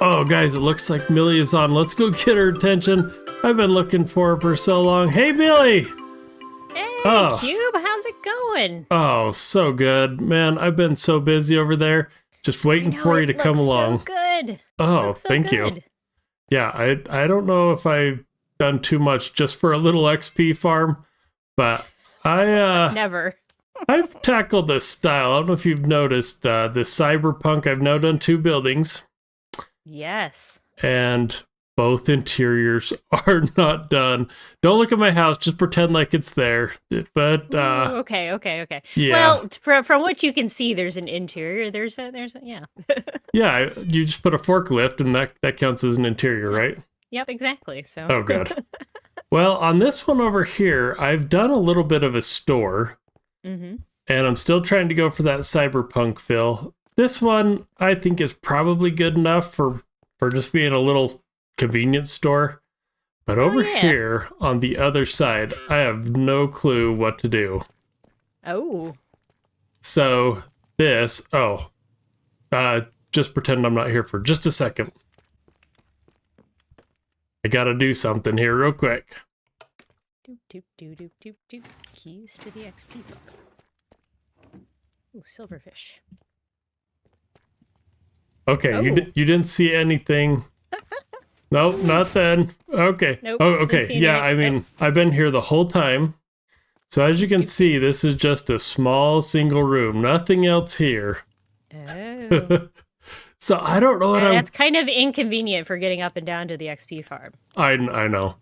Oh, guys, it looks like Millie is on. Let's go get her attention. I've been looking for her for so long. Hey, Millie! Hey, Cube, how's it going? Oh, so good. Man, I've been so busy over there. Just waiting for you to come along. So good. Oh, thank you. Yeah, I don't know if I've done too much just for a little XP farm, but Never. I've tackled this style. I don't know if you've noticed this cyberpunk. I've now done 2 buildings. Yes. And both interiors are not done. Don't look at my house. Just pretend like it's there. But Ooh, okay. Yeah. Well, from what you can see, there's an interior. There's a yeah. Yeah, you just put a forklift, and that counts as an interior, right? Yep, exactly. So. Oh, good. Well, on this one over here, I've done a little bit of a store, and I'm still trying to go for that cyberpunk feel. This one, I think, is probably good enough for just being a little convenience store. But over here, on the other side, I have no clue what to do. Oh. So this, just pretend I'm not here for just a second. I gotta do something here real quick. Doop. Keys to the XP. Ooh, silverfish. Okay, you didn't see anything. Nope, not then. Okay. Nope, oh, okay. Yeah, I mean, I've been here the whole time. So as you can see, this is just a small single room. Nothing else here. Oh. So I don't know what That's kind of inconvenient for getting up and down to the XP farm. I know.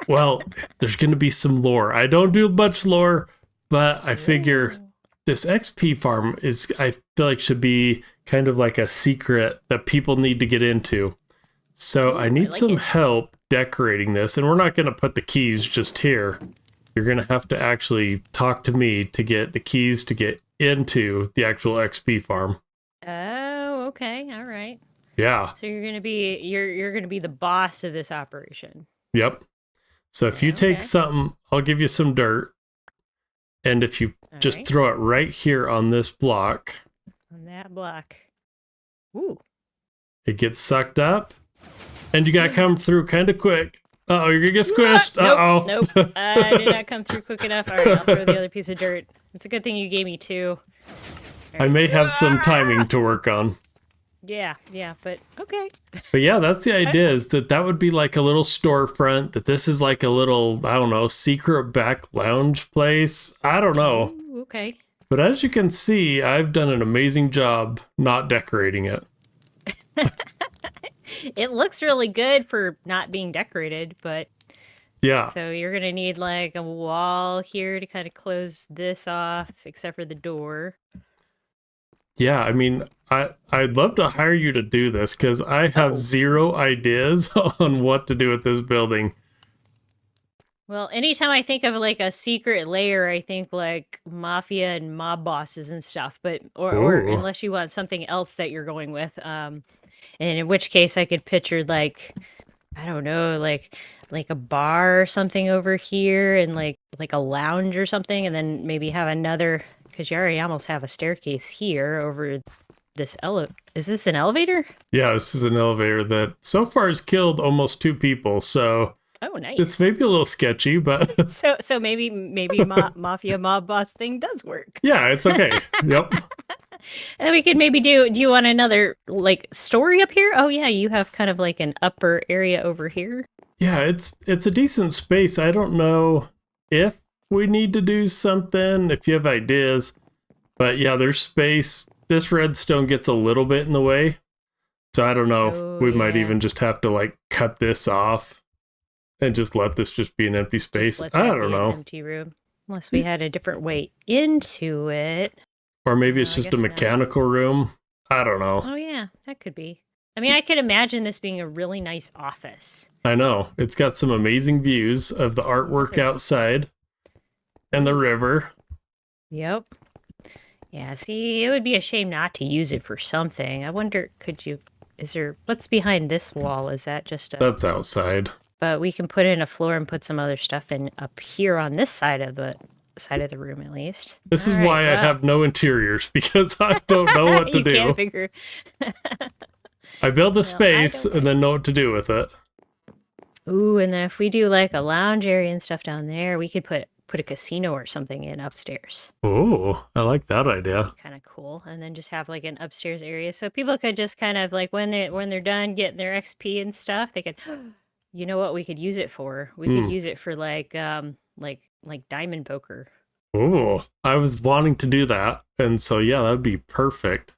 Well, there's going to be some lore. I don't do much lore, but I figure this XP farm I feel like should be kind of like a secret that people need to get into. So I need some help decorating this, and we're not going to put the keys just here. You're going to have to actually talk to me to get the keys to get into the actual XP farm. Oh, okay. All right. Yeah. So you're going to be the boss of this operation. Yep. So if you take something, I'll give you some dirt. And if you just throw it right here on this block. On that block. Ooh. It gets sucked up. And you gotta come through kind of quick. Uh-oh, you're gonna get squished. Uh-oh. Nope. I did not come through quick enough. All right, I'll throw the other piece of dirt. It's a good thing you gave me 2. I may have some timing to work on. Yeah, but okay. But yeah, that's the idea, is that would be like a little storefront, that this is like a little, I don't know, secret back lounge place. I don't know. Ooh, okay. But as you can see, I've done an amazing job not decorating it. It looks really good for not being decorated, but yeah. So you're gonna need like a wall here to kind of close this off, except for the door. Yeah, I mean, I'd love to hire you to do this, because I have 0 ideas on what to do with this building. Well, anytime I think of like a secret layer, I think like mafia and mob bosses and stuff, but or unless you want something else that you're going with, and in which case I could picture like, I don't know, like a bar or something over here, and like a lounge or something, and then maybe have another, because you already almost have a staircase here over this Is this an elevator? Yeah, this is an elevator that so far has killed almost 2 people, so oh, nice. It's maybe a little sketchy, but so maybe mafia mob boss thing does work. Yeah, it's okay. Yep. And we could maybe do you want another like story up here? Oh yeah, you have kind of like an upper area over here. Yeah, it's a decent space. I don't know if we need to do something, if you have ideas. But yeah, there's space. This redstone gets a little bit in the way. So I don't know if we might even just have to like cut this off and just let this just be an empty space. I don't know. Empty room. Unless we had a different way into it. Or maybe it's just a mechanical room. I don't know. Oh yeah, that could be. I mean, I could imagine this being a really nice office. I know. It's got some amazing views of the artwork outside and the river. Yep. Yeah, see, it would be a shame not to use it for something. I wonder, what's behind this wall? Is that just That's outside. But we can put in a floor and put some other stuff in up here on this side of the room, at least. This is why I have no interiors, because I don't know what to do. Can't figure. I build the Well, I space don't and then know what to do with it. Ooh, and then if we do like a lounge area and stuff down there, we could put a casino or something in upstairs. Oh, I like that idea. Kind of cool. And then just have like an upstairs area so people could just kind of like when they're done getting their XP and stuff, they could you know what we could use it for? We could Hmm. use it for like diamond poker. Oh, I was wanting to do that. And so, yeah, that'd be perfect.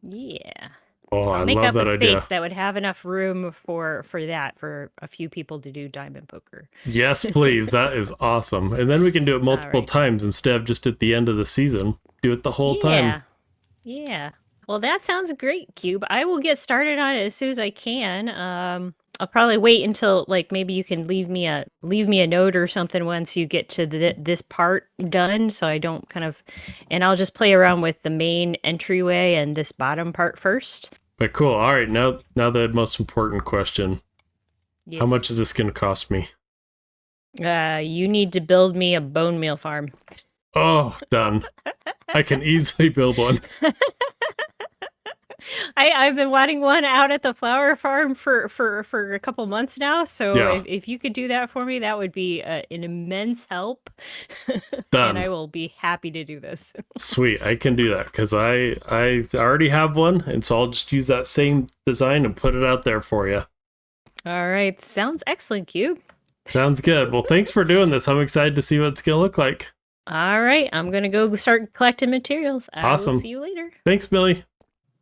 Yeah. Oh, So I I'll make love up a that idea. space that would have enough room for that for a few people to do diamond poker. Yes, please. That is awesome. And then we can do it All multiple right. times instead of just at the end of the season. Do it the whole time. Yeah. Yeah. Well, that sounds great, Cube. I will get started on it as soon as I can. I'll probably wait until like maybe you can leave me a note or something once you get to this part done, so I don't kind of, and I'll just play around with the main entryway and this bottom part first. But cool. All right, now the most important question. Yes. How much is this going to cost me? You need to build me a bone meal farm. Oh, done. I can easily build one. I've been wanting one out at the flower farm for a couple months now. So Yeah. if you could do that for me, that would be an immense help. Done. And I will be happy to do this. Sweet, I can do that because I already have one, and so I'll just use that same design and put it out there for you. All right, sounds excellent, Cube. Sounds good. Well, thanks for doing this. I'm excited to see what it's gonna look like. All right, I'm gonna go start collecting materials. I Awesome. will see you later. Thanks, Millie.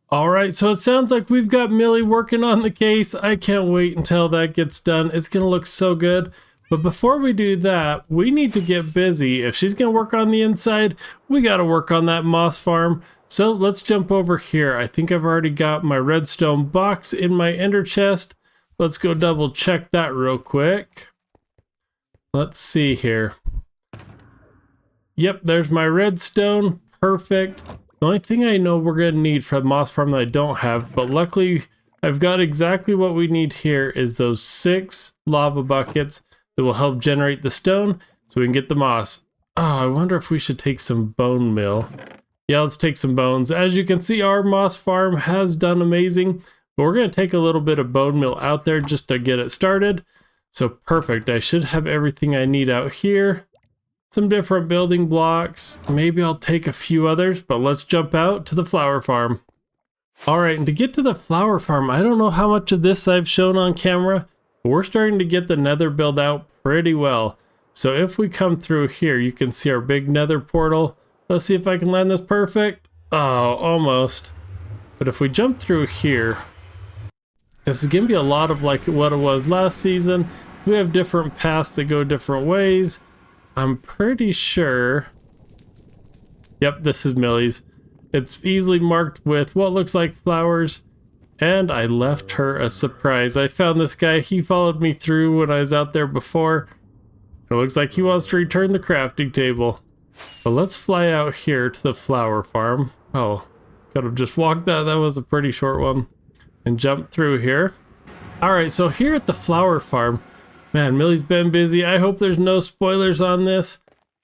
All right, so it sounds like we've got Millie working on the case. I can't wait until that gets done. It's gonna look so good. But before we do that, we need to get busy. If she's gonna work on the inside, we gotta work on that moss farm. So let's jump over here. I think I've already got my redstone box in my ender chest. Let's go double check that real quick. Let's see here. Yep, there's my redstone. Perfect. The only thing I know we're going to need for the moss farm that I don't have, but luckily I've got exactly what we need here, is those 6 lava buckets that will help generate the stone so we can get the moss. Oh, I wonder if we should take some bone meal. Yeah, let's take some bones. As you can see, our moss farm has done amazing, but we're going to take a little bit of bone meal out there just to get it started. So perfect. I should have everything I need out here. Some different building blocks. Maybe I'll take a few others, but let's jump out to the flower farm. All right, and to get to the flower farm, I don't know how much of this I've shown on camera, but we're starting to get the nether build out pretty well. So if we come through here, you can see our big nether portal. Let's see if I can land this perfect. Oh, almost. But if we jump through here, this is going to be a lot of like what it was last season. We have different paths that go different ways. I'm pretty sure. Yep, this is Millie's. It's easily marked with what looks like flowers. And I left her a surprise. I found this guy. He followed me through when I was out there before. It looks like he wants to return the crafting table. But let's fly out here to the flower farm. Oh, could have just walked that. That was a pretty short one. And jump through here. Alright, so here at the flower farm, man, Millie's been busy. I hope there's no spoilers on this.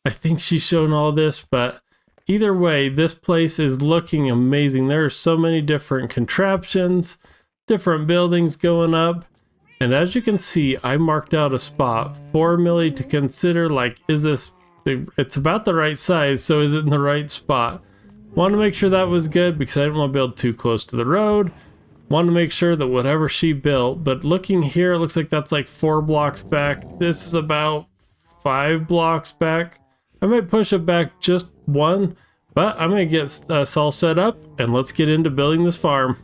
I think she's shown all this, but either way, this place is looking amazing. There are so many different contraptions, different buildings going up. And as you can see, I marked out a spot for Millie to consider, like, is this, it's about the right size, so is it in the right spot? Want to make sure that was good because I didn't want to build too close to the road. Want to make sure that whatever she built, but looking here, it looks like that's like 4 blocks back. This is about 5 blocks back. I might push it back just 1, but I'm going to get us all set up and let's get into building this farm.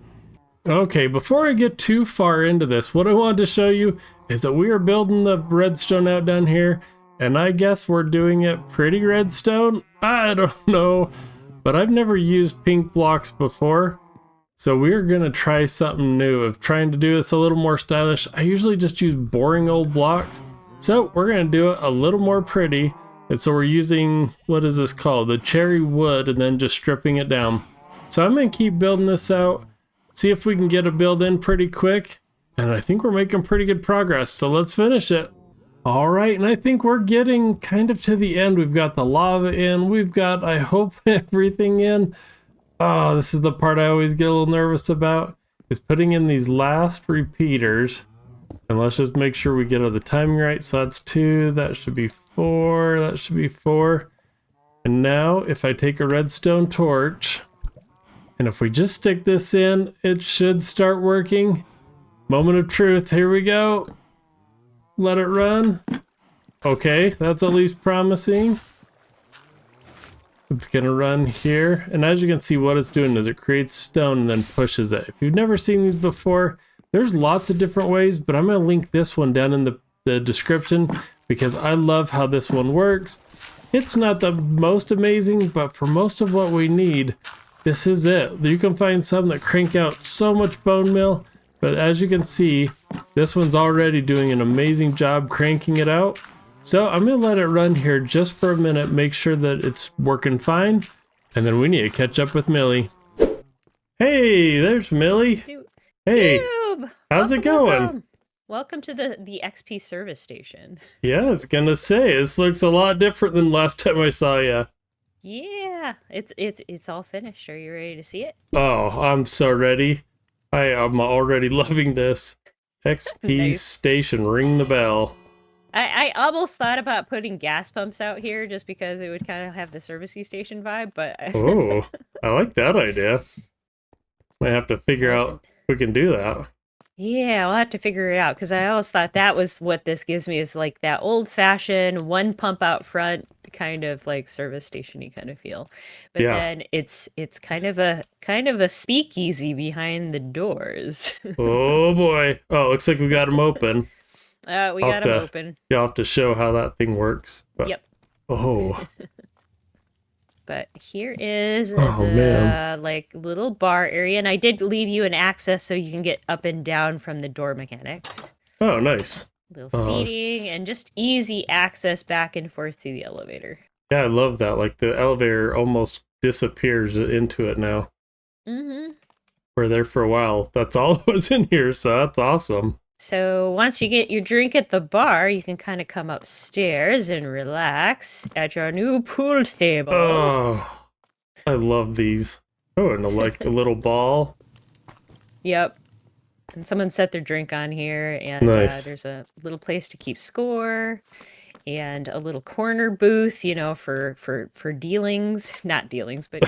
Okay, before I get too far into this, what I wanted to show you is that we are building the redstone out down here, and I guess we're doing it pretty redstone. I don't know, but I've never used pink blocks before. So we're gonna try something new of trying to do this a little more stylish. I usually just use boring old blocks. So we're gonna do it a little more pretty. And so we're using, what is this called? The cherry wood, and then just stripping it down. So I'm gonna keep building this out, see if we can get a build in pretty quick. And I think we're making pretty good progress. So let's finish it. All right, and I think we're getting kind of to the end. We've got the lava in, we've got, I hope, everything in. Oh, this is the part I always get a little nervous about. is putting in these last repeaters. And let's just make sure we get all the timing right. So that's 2, that should be 4, that should be 4. And now if I take a redstone torch, and if we just stick this in, it should start working. Moment of truth, here we go. Let it run. Okay, that's at least promising. It's gonna run here. And as you can see, what it's doing is it creates stone and then pushes it. If you've never seen these before, there's lots of different ways, but I'm gonna link this one down in the description because I love how this one works. It's not the most amazing, but for most of what we need, this is it. You can find some that crank out so much bone meal, but as you can see, this one's already doing an amazing job cranking it out. So I'm gonna let it run here just for a minute, make sure that it's working fine, and then we need to catch up with Millie. Hey, there's Millie. Hey, how's it going? Welcome to the XP service station. Yeah, I was gonna say, this looks a lot different than last time I saw you. Yeah, it's all finished. Are you ready to see it? Oh, I'm so ready. I am already loving this. XP Nice. station, ring the bell. I almost thought about putting gas pumps out here just because it would kind of have the servicey station vibe, but Oh, I like that idea. Might have to figure out if we can do that. Yeah, I'll have to figure it out because I always thought that was what this gives me is like that old-fashioned one pump out front kind of like service station-y kind of feel. But Yeah. then it's kind of a speakeasy behind the doors. Oh boy. Oh, looks like we got them open. We I'll got have them to- open. You'll have to show how that thing works. But, Yep. Oh, But here is Oh, the man. like little bar area, and I did leave you an access so you can get up and down from the door mechanics. oh, nice. Little Oh, seating and just easy access back and forth to the elevator. Yeah, I love that. Like the elevator almost disappears into it now. Mm-hmm. We're there for a while. That's all that was in here, so that's awesome. So once you get your drink at the bar, you can kind of come upstairs and relax at your new pool table. Oh, I love these. Oh, and like a little ball. Yep. And someone set their drink on here, and Nice. there's a little place to keep score, and a little corner booth, for dealings, not dealings, but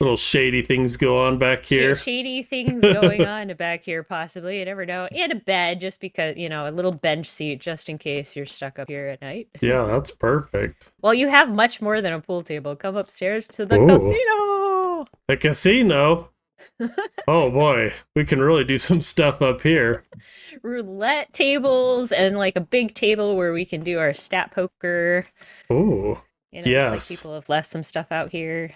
Little shady things go on back here. shady things going on back here, possibly. You never know. And a bed, just because, a little bench seat, just in case you're stuck up here at night. Yeah, that's perfect. Well, you have much more than a pool table. Come upstairs to the Ooh. casino. The casino. Oh boy, we can really do some stuff up here. Roulette tables and like a big table where we can do our stat poker. Oh, Looks yes. like people have left some stuff out here.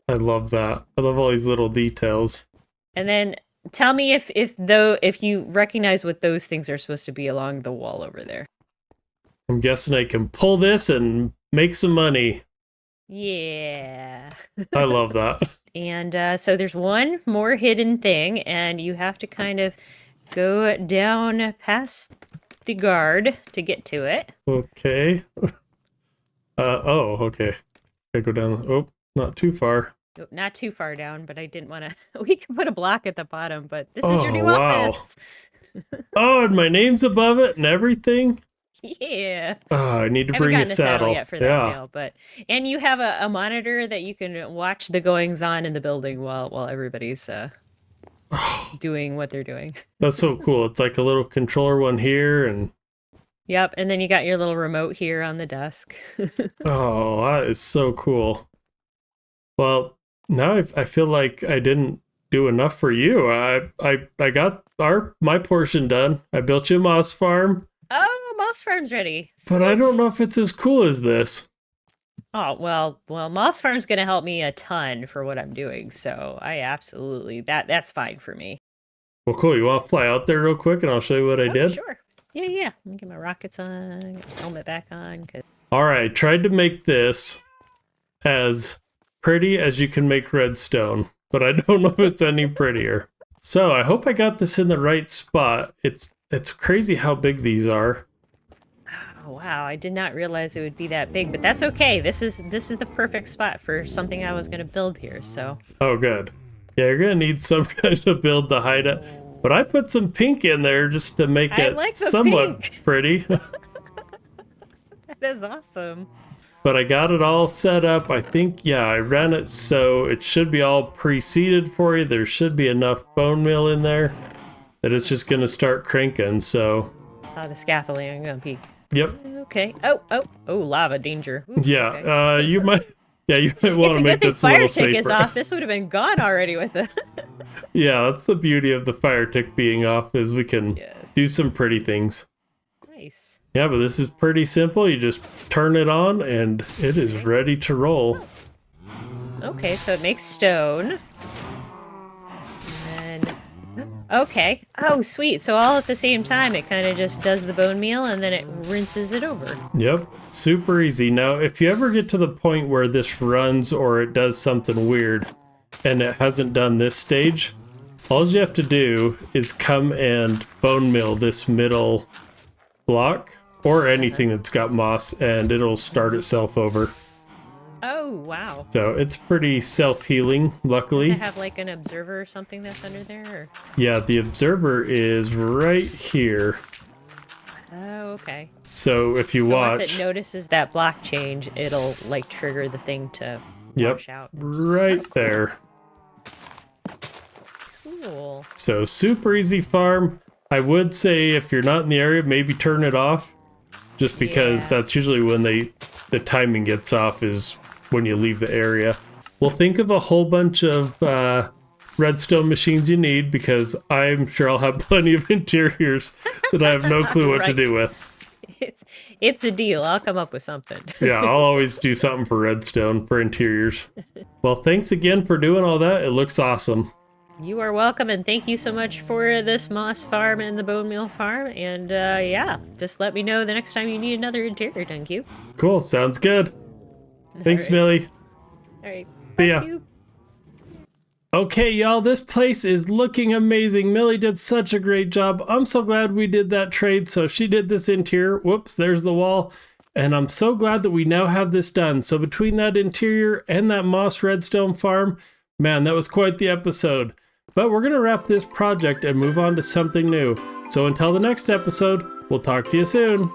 I love that. I love all these little details. And then tell me if you recognize what those things are supposed to be along the wall over there. I'm guessing I can pull this and make some money. Yeah. I love that. And so there's one more hidden thing, and you have to kind of go down past the guard to get to it. Okay. Oh, okay. I go down. Oh, not too far. Oh, not too far down, but I didn't want to. We can put a block at the bottom, but this is your Oh, new wow. office. Oh, and my name's above it and everything. Yeah. Oh, I need to Haven't bring a gotten a saddle saddle. yet for that Yeah. sale, and you have a monitor that you can watch the goings on in the building while everybody's doing what they're doing. That's so cool. It's like a little controller one here, and Yep, and then you got your little remote here on the desk. oh, that is so cool. Well, now I feel like I didn't do enough for you. I got my portion done. I built you a moss farm, Oh, Moss Farm's ready. but I Sweet. don't know if it's as cool as this. Oh, well, Moss Farm's gonna help me a ton for what I'm doing, so I absolutely that's fine for me. Well, cool. You want to fly out there real quick, and I'll show you what I Oh, did. sure. Yeah. Let me get my rockets on, get my helmet back on. All right, tried to make this as pretty as you can make redstone, but I don't know if it's any prettier. So I hope I got this in the right spot. It's crazy how big these are. Oh, wow, I did not realize it would be that big, but that's okay. This is the perfect spot for something I was gonna build here. So Oh, good. Yeah, you're gonna need some kind of build to hide it. But I put some pink in there just to make I it like the somewhat pink. pretty. That is awesome. But I got it all set up. I think, yeah, I ran it so it should be all pre-seeded for you. There should be enough bone meal in there that it's just gonna start cranking, so. Saw the scaffolding. I'm gonna peek. Yep. Okay. Oh, lava danger. Ooh, Yeah, okay. you might want It's to a make good thing this a little fire tick is safer. off. This would have been gone already with the. Yeah, that's the beauty of the fire tick being off, is we can Yes. do some pretty things. Nice. Yeah, but this is pretty simple. You just turn it on and it is ready to roll. Okay, so it makes stone. And okay. Oh, sweet. So all at the same time, it kind of just does the bone meal and then it rinses it over. Yep, super easy. Now, if you ever get to the point where this runs or it does something weird and it hasn't done this stage, all you have to do is come and bone meal this middle block or anything that's got moss and it'll start itself over. Oh, wow. So it's pretty self-healing, Does luckily. it have like an observer or something that's under there? Or? Yeah, the observer is right here. Oh, okay. So if you So watch, once it notices that block change, it'll like trigger the thing to yep, wash out. right there. Cool. So super easy farm. I would say if you're not in the area, maybe turn it off, just because Yeah. that's usually when the timing gets off, is when you leave the area. Well, think of a whole bunch of redstone machines you need, because I'm sure I'll have plenty of interiors that I have no clue what to Right. do with. It's a deal. I'll come up with something. Yeah, I'll always do something for redstone for interiors. Well, thanks again for doing all that. It looks awesome. You are welcome, and thank you so much for this moss farm and the bone meal farm. And yeah, just let me know the next time you need another interior done, Q. Cool, sounds good. Thanks, right. Millie. All right. See ya. You. Okay, y'all, this place is looking amazing. Millie did such a great job. I'm so glad we did that trade. So she did this interior. Whoops, there's the wall. And I'm so glad that we now have this done. So between that interior and that moss redstone farm, man, that was quite the episode. But we're going to wrap this project and move on to something new. So until the next episode, we'll talk to you soon.